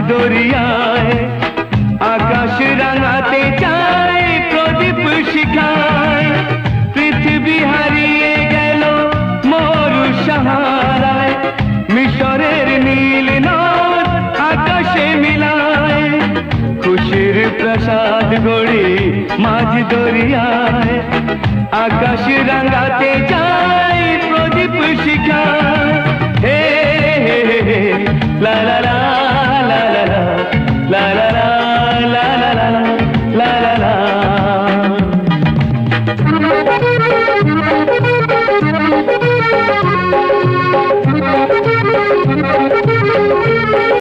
দরিয়ায় আকাশ রাঙাতে চায় প্রদীপ শিখায় পৃথিবী হারিয়ে গেল মরু সাহারায় মিশরের নীল নদ আকাশে মিলায় খুশির প্রসাদ গড়ি মাঝ দরিয়ায় আকাশ রাঙাতে চায় প্রদীপ শিখায় হে হে হে লা লা লা